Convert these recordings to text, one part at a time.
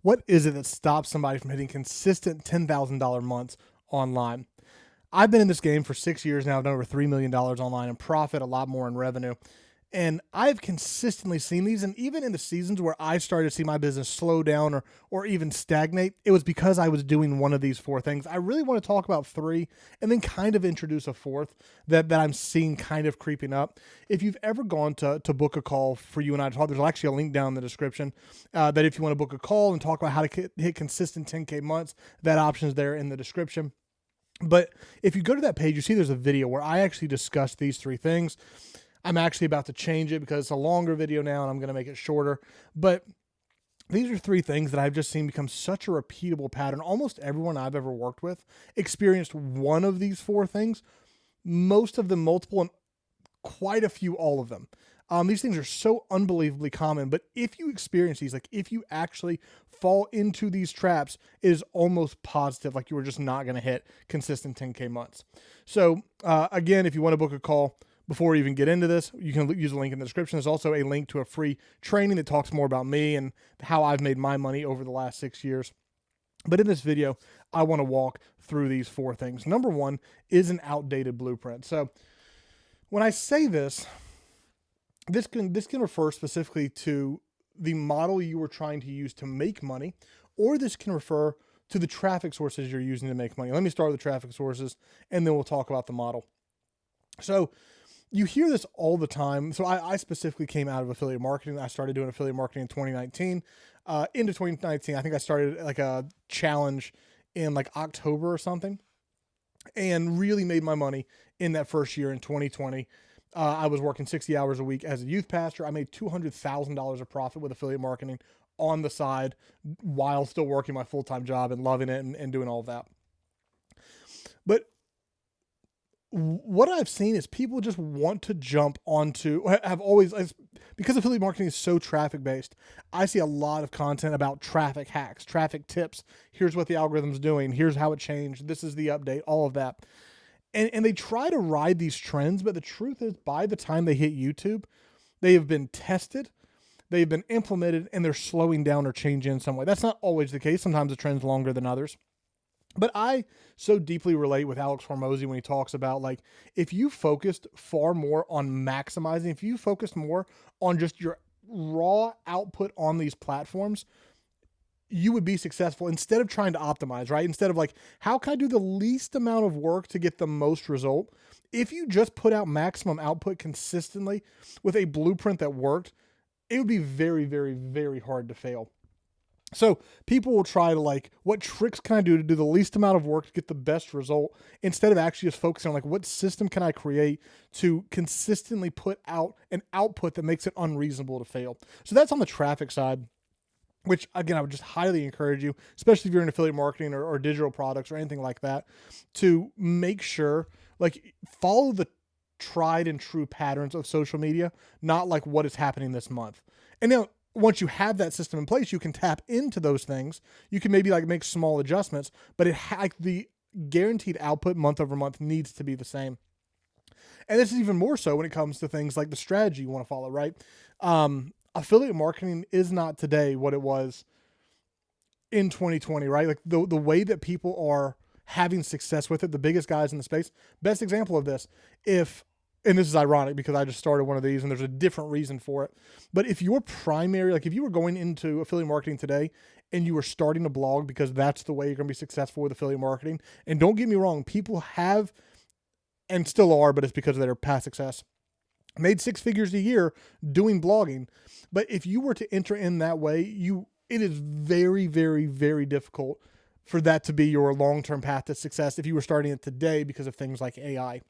What is it that stops somebody from hitting consistent $10,000 months online? I've been in this game for 6 years now. I've done over $3 million online in profit, a lot more in revenue. And I've consistently seen these. And even in the seasons where I started to see my business slow down or even stagnate, it was because I was doing one of these four things. I really want to talk about three and then kind of introduce a fourth that I'm seeing kind of creeping up. If you've ever gone to book a call for you and I to talk, there's actually a link down in the description that if you want to book a call and talk about how to hit consistent 10K months, that option is there in the description. But if you go to that page, you see there's a video where I actually discuss these three things. I'm actually about to change it because it's a longer video now and I'm going to make it shorter. But these are three things that I've just seen become such a repeatable pattern. Almost everyone I've ever worked with experienced one of these four things, most of them multiple, and quite a few all of them. These things are so unbelievably common, but if you experience these, like if you actually fall into these traps, it is almost positive, like you are just not going to hit consistent 10K months. So again, if you want to book a call, before we even get into this, you can use the link in the description. There's also a link to a free training that talks more about me and how I've made my money over the last 6 years. But in this video, I want to walk through these four things. Number one is an outdated blueprint. So when I say this can refer specifically to the model you were trying to use to make money, or this can refer to the traffic sources you're using to make money. Let me start with the traffic sources, and then we'll talk about the model. So you hear this all the time. So I specifically came out of affiliate marketing. I started doing affiliate marketing in 2019. Into 2019, I think I started like a challenge in like October or something, and really made my money in that first year in 2020. I was working 60 hours a week as a youth pastor. I made $200,000 of profit with affiliate marketing on the side while still working my full-time job and loving it and doing all of that. But what I've seen is people just want to jump onto, have always, because affiliate marketing is so traffic based, I see a lot of content about traffic hacks, traffic tips. Here's what the algorithm's doing. Here's how it changed. This is the update, all of that. And they try to ride these trends, but the truth is by the time they hit YouTube, they have been tested, they've been implemented, and they're slowing down or changing in some way. That's not always the case. Sometimes the trend's longer than others. But I so deeply relate with Alex Hormozy when he talks about, like, if you focused far more on maximizing, if you focused more on just your raw output on these platforms, you would be successful instead of trying to optimize, right? Instead of like, how can I do the least amount of work to get the most result? If you just put out maximum output consistently with a blueprint that worked, it would be very, very, very hard to fail. So people will try to like, what tricks can I do to do the least amount of work to get the best result, instead of actually just focusing on like, what system can I create to consistently put out an output that makes it unreasonable to fail. So that's on the traffic side, which again, I would just highly encourage you, especially if you're in affiliate marketing or digital products or anything like that, to make sure, like, follow the tried and true patterns of social media, not like what is happening this month. And now once you have that system in place, you can tap into those things. You can maybe like make small adjustments, but like the guaranteed output month over month needs to be the same. And this is even more so when it comes to things like the strategy you want to follow, right? Affiliate marketing is not today what it was in 2020, right? Like the way that people are having success with it, the biggest guys in the space. Best example of this, and this is ironic because I just started one of these and there's a different reason for it. But if your primary, like if you were going into affiliate marketing today and you were starting a blog because that's the way you're going to be successful with affiliate marketing, and don't get me wrong, people have and still are, but it's because of their past success, made 6 figures a year doing blogging. But if you were to enter in that way, it is very, very, very difficult for that to be your long-term path to success if you were starting it today because of things like AI.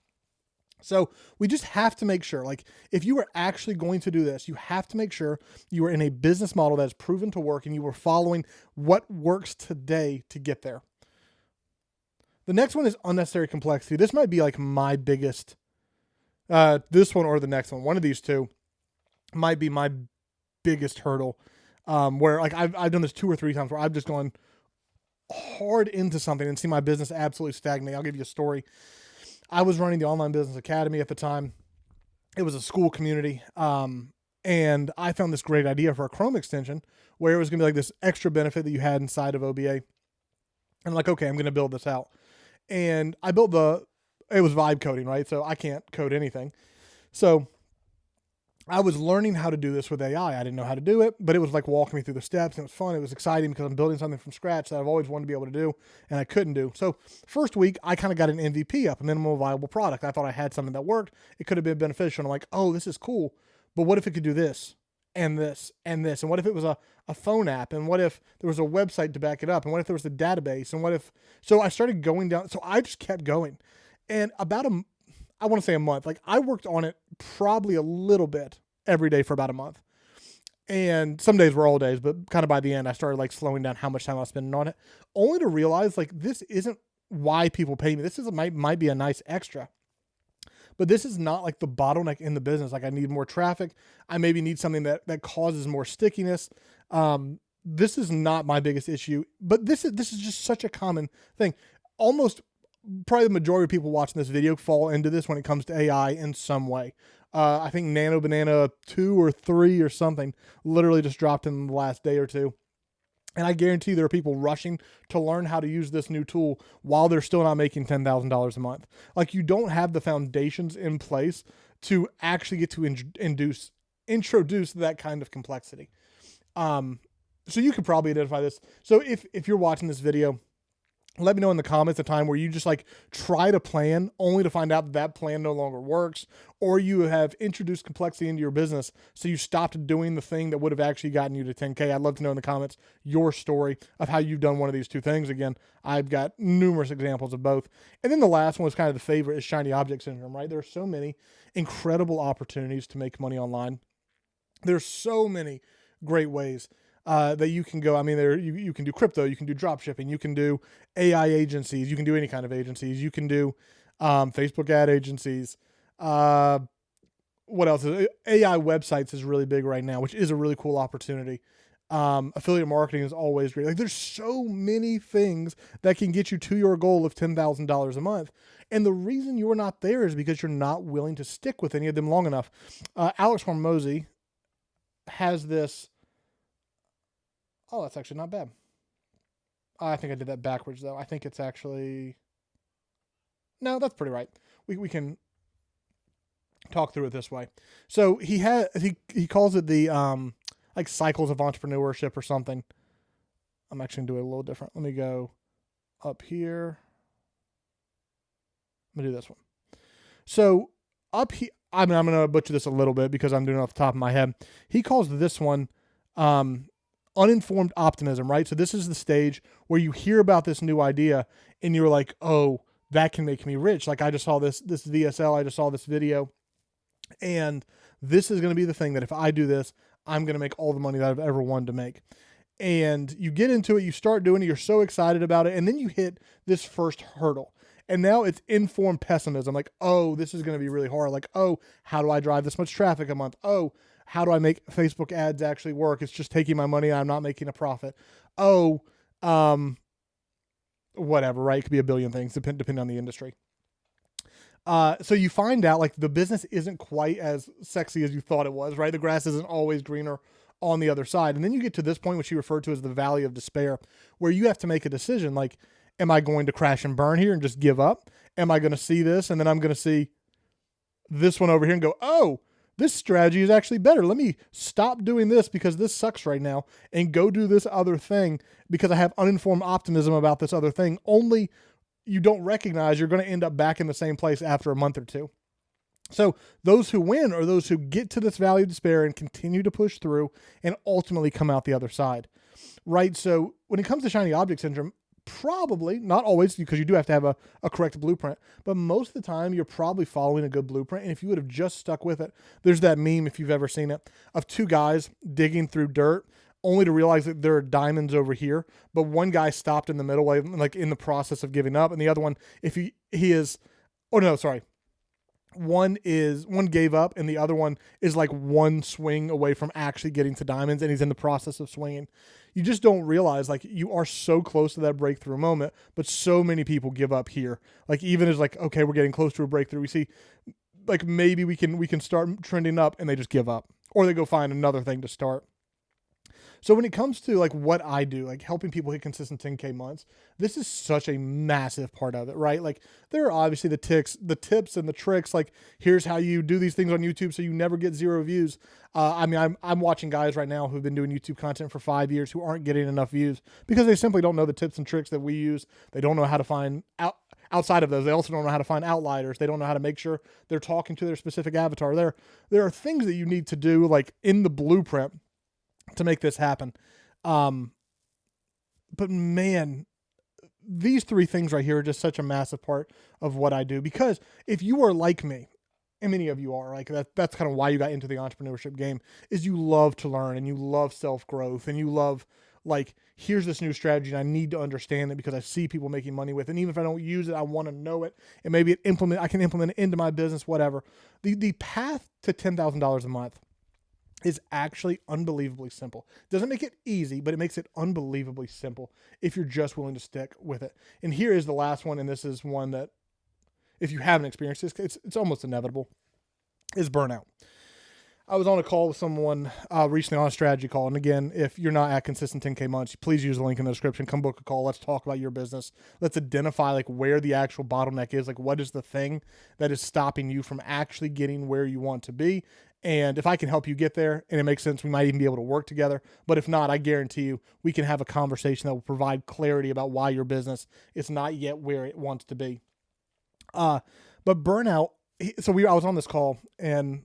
So we just have to make sure, like, if you are actually going to do this, you have to make sure you are in a business model that is proven to work and you are following what works today to get there. The next one is unnecessary complexity. This might be like my biggest, this one or the next one of these two might be my biggest hurdle, where like I've done this 2 or 3 times where I've just gone hard into something and see my business absolutely stagnate. I'll give you a story. I was running the Online Business Academy at the time. It was a school community. And I found this great idea for a Chrome extension where it was going to be like this extra benefit that you had inside of OBA. I'm like, okay, I'm going to build this out. And I built it was vibe coding, right? So I can't code anything. So I was learning how to do this with AI. I didn't know how to do it, but it was like walking me through the steps, and it was fun. It was exciting because I'm building something from scratch that I've always wanted to be able to do, and I couldn't do. So first week, I kind of got an MVP up, a minimal viable product. I thought I had something that worked. It could have been beneficial. And I'm like, oh, this is cool, but what if it could do this and this and this? And what if it was a phone app? And what if there was a website to back it up? And what if there was a database? And what if... So I started going down. So I just kept going. And about I want to say a month. Like I worked on it probably a little bit every day for about a month. And some days were all days, but kind of by the end, I started like slowing down how much time I was spending on it, only to realize like this isn't why people pay me. This might be a nice extra, but this is not like the bottleneck in the business. Like I need more traffic. I maybe need something that causes more stickiness. This is not my biggest issue, but this is just such a common thing. Almost probably the majority of people watching this video fall into this when it comes to AI in some way. I think Nano Banana 2 or 3 or something literally just dropped in the last day or two. And I guarantee there are people rushing to learn how to use this new tool while they're still not making $10,000 a month. Like you don't have the foundations in place to actually get to introduce that kind of complexity. So you could probably identify this. So if you're watching this video, let me know in the comments a time where you just like tried a plan only to find out that plan no longer works, or you have introduced complexity into your business so you stopped doing the thing that would have actually gotten you to 10K. I'd love to know in the comments your story of how you've done one of these two things. Again, I've got numerous examples of both. And then the last one was kind of the favorite, is shiny object syndrome, right? There are so many incredible opportunities to make money online. There's so many great ways that you can go. I mean, you can do crypto, you can do drop shipping, you can do AI agencies, you can do any kind of agencies, you can do Facebook ad agencies. What else? AI websites is really big right now, which is a really cool opportunity. Affiliate marketing is always great. Like there's so many things that can get you to your goal of $10,000 a month. And the reason you're not there is because you're not willing to stick with any of them long enough. Alex Hormozy has this. Oh, that's actually not bad. I think I did that backwards though. I think it's actually, no, that's pretty right. We can talk through it this way. So he calls it the like cycles of entrepreneurship or something. I'm actually gonna do it a little different. Let me go up here. I'm gonna do this one. So up here, I'm gonna butcher this a little bit because I'm doing it off the top of my head. He calls this one uninformed optimism, right? So this is the stage where you hear about this new idea and you're like, oh, that can make me rich. Like I just saw this VSL, I just saw this video, and this is going to be the thing that if I do this, I'm going to make all the money that I've ever wanted to make. And you get into it, you start doing it, you're so excited about it, and then you hit this first hurdle. And now it's informed pessimism. Like, oh, this is going to be really hard. Like, oh, how do I drive this much traffic a month? Oh, how do I make Facebook ads actually work? It's just taking my money and I'm not making a profit. Oh, whatever, right? It could be a billion things depending on the industry. So you find out like the business isn't quite as sexy as you thought it was, right? The grass isn't always greener on the other side. And then you get to this point, which you refer to as the valley of despair, where you have to make a decision. Like, am I going to crash and burn here and just give up? Am I going to see this? And then I'm going to see this one over here and go, oh, this strategy is actually better. Let me stop doing this because this sucks right now and go do this other thing because I have uninformed optimism about this other thing. Only you don't recognize you're going to end up back in the same place after a month or two. So those who win are those who get to this valley of despair and continue to push through and ultimately come out the other side, right? So when it comes to shiny object syndrome, probably, not always, because you do have to have a correct blueprint, but most of the time you're probably following a good blueprint. And if you would have just stuck with it, there's that meme, if you've ever seen it, of two guys digging through dirt only to realize that there are diamonds over here. But one guy stopped in the middle, like in the process of giving up. And the other one, one gave up and the other one is like one swing away from actually getting to diamonds and he's in the process of swinging. You just don't realize like you are so close to that breakthrough moment, but so many people give up here. Like even as like, okay, we're getting close to a breakthrough. We see like maybe we can start trending up and they just give up. or they go find another thing to start. So when it comes to like what I do, like helping people hit consistent 10K months, this is such a massive part of it, right? Like there are obviously the tips and the tricks. Like here's how you do these things on YouTube so you never get 0 views. I'm watching guys right now who've been doing YouTube content for 5 years who aren't getting enough views because they simply don't know the tips and tricks that we use. They don't know how to find outside of those. They also don't know how to find outliers. They don't know how to make sure they're talking to their specific avatar. There are things that you need to do like in the blueprint to make this happen. But man, these 3 things right here are just such a massive part of what I do, because if you are like me, and many of you are, like that's kind of why you got into the entrepreneurship game, is you love to learn and you love self-growth and you love like, here's this new strategy and I need to understand it because I see people making money with it. And even if I don't use it, I want to know it and maybe I can implement it into my business, whatever. The path to $10,000 a month is actually unbelievably simple. Doesn't make it easy, but it makes it unbelievably simple if you're just willing to stick with it. And here is the last one, and this is one that if you haven't experienced this, it's almost inevitable, is burnout. I was on a call with someone recently on a strategy call. And again, if you're not at consistent 10K months, please use the link in the description. Come book a call. Let's talk about your business. Let's identify like where the actual bottleneck is. Like what is the thing that is stopping you from actually getting where you want to be? And if I can help you get there and it makes sense, we might even be able to work together. But if not, I guarantee you we can have a conversation that will provide clarity about why your business is not yet where it wants to be. But burnout. So I was on this call and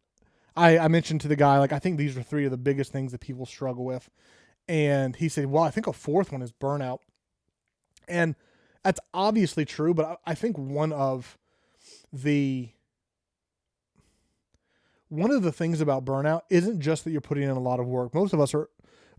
I mentioned to the guy, like, I think these are 3 of the biggest things that people struggle with. And he said, well, I think a 4th one is burnout. And that's obviously true, but I think one of the things about burnout isn't just that you're putting in a lot of work. Most of us are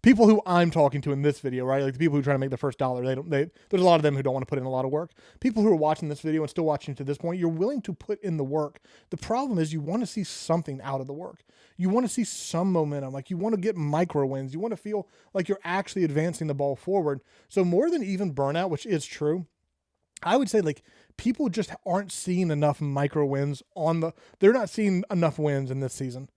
people who I'm talking to in this video, right? Like the people who try to make the first dollar, there's a lot of them who don't want to put in a lot of work. People who are watching this video and still watching to this point, you're willing to put in the work. The problem is you want to see something out of the work. You want to see some momentum. Like you want to get micro wins. You want to feel like you're actually advancing the ball forward. So more than even burnout, which is true, I would say like people just aren't seeing enough micro wins they're not seeing enough wins in this season.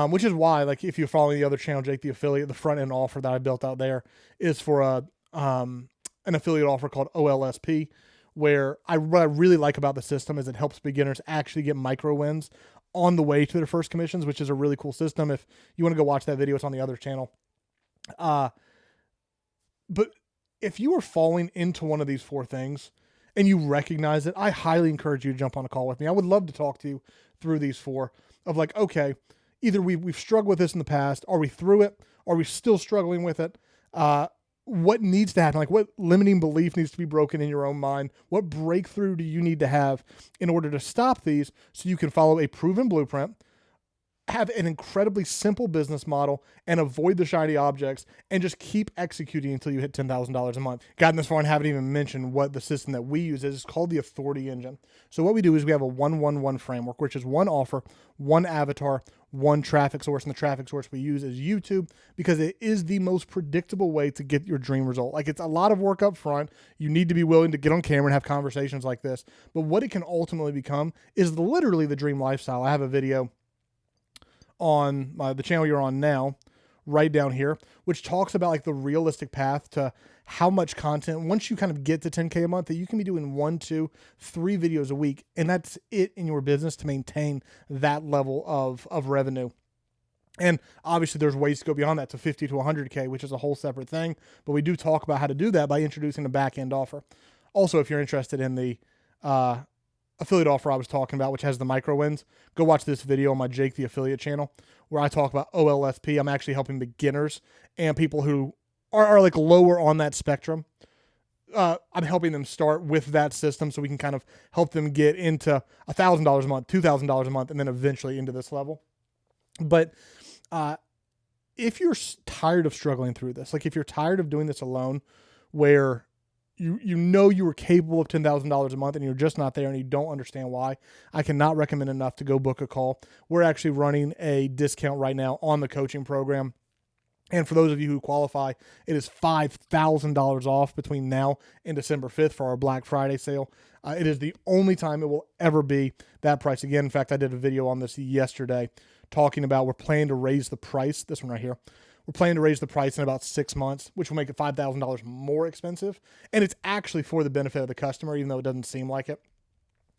Which is why, like, if you follow the other channel, Jake, the affiliate, the front end offer that I built out there is for an affiliate offer called OLSP, where what I really like about the system is it helps beginners actually get micro wins on the way to their first commissions, which is a really cool system. If you want to go watch that video, it's on the other channel. But if you are falling into one of these 4 things and you recognize it, I highly encourage you to jump on a call with me. I would love to talk to you through these 4 of like, okay, either we've struggled with this in the past, are we through it? Are we still struggling with it? What needs to happen? Like what limiting belief needs to be broken in your own mind? What breakthrough do you need to have in order to stop these so you can follow a proven blueprint, have an incredibly simple business model, and avoid the shiny objects, and just keep executing until you hit $10,000 a month. Gotten this far and haven't even mentioned what the system that we use is. It's called the Authority Engine. So what we do is we have a 1-1-1 framework, which is 1 offer, 1 avatar, 1 traffic source, and the traffic source we use is YouTube because it is the most predictable way to get your dream result. Like it's a lot of work up front. You need to be willing to get on camera and have conversations like this. But what it can ultimately become is literally the dream lifestyle. I have a video on the channel you're on now, right down here, which talks about like the realistic path to how much content, once you kind of get to 10K a month, that you can be doing 1, 2, 3 videos a week. And that's it in your business to maintain that level of revenue. And obviously there's ways to go beyond that to 50 to 100K, which is a whole separate thing. But we do talk about how to do that by introducing a back end offer. Also, if you're interested in the, affiliate offer I was talking about, which has the micro wins, go watch this video on my Jake the Affiliate channel where I talk about OLSP. I'm actually helping beginners and people who are like lower on that spectrum. I'm helping them start with that system so we can kind of help them get into $1,000 a month, $2,000 a month, and then eventually into this level. But if you're tired of struggling through this, like if you're tired of doing this alone, where you know you were capable of $10,000 a month and you're just not there and you don't understand why, I cannot recommend enough to go book a call. We're actually running a discount right now on the coaching program. And for those of you who qualify, it is $5,000 off between now and December 5th for our Black Friday sale. It is the only time it will ever be that price again. In fact, I did a video on this yesterday. talking about we're planning to raise the price. This one right here. We're planning to raise the price in about 6 months, which will make it $5,000 more expensive. And it's actually for the benefit of the customer, even though it doesn't seem like it,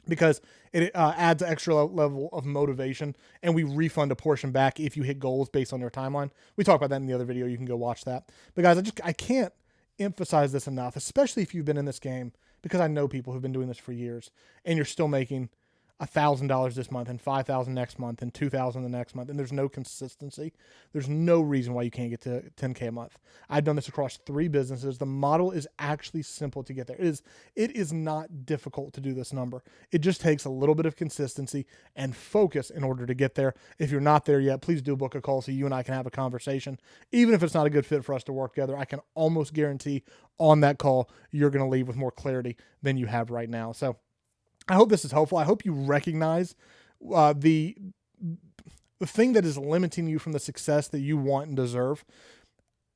because it adds an extra level of motivation, and we refund a portion back if you hit goals based on your timeline. We talked about that in the other video. You can go watch that. But guys, I can't emphasize this enough, especially if you've been in this game, because I know people who've been doing this for years, and you're still making $1,000 this month and $5,000 next month and $2,000 the next month, and there's no consistency. There's no reason why you can't get to $10K a month. I've done this across 3 businesses. The model is actually simple to get there. It is not difficult to do this number. It just takes a little bit of consistency and focus in order to get there. If you're not there yet, please do book a call so you and I can have a conversation. Even if it's not a good fit for us to work together, I can almost guarantee on that call you're going to leave with more clarity than you have right now. So I hope this is helpful. I hope you recognize the thing that is limiting you from the success that you want and deserve.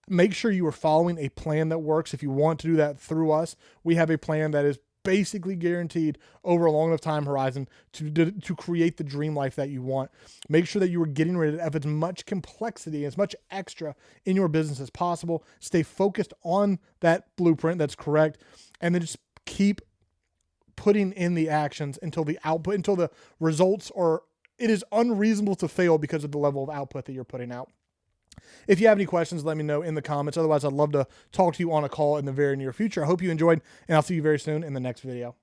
Make sure you are following a plan that works. If you want to do that through us, we have a plan that is basically guaranteed over a long enough time horizon to create the dream life that you want. Make sure that you are getting rid of as much complexity, as much extra in your business as possible. Stay focused on that blueprint that's correct, and then just keep putting in the actions until the results are, it is unreasonable to fail because of the level of output that you're putting out. If you have any questions, let me know in the comments. Otherwise, I'd love to talk to you on a call in the very near future. I hope you enjoyed, and I'll see you very soon in the next video.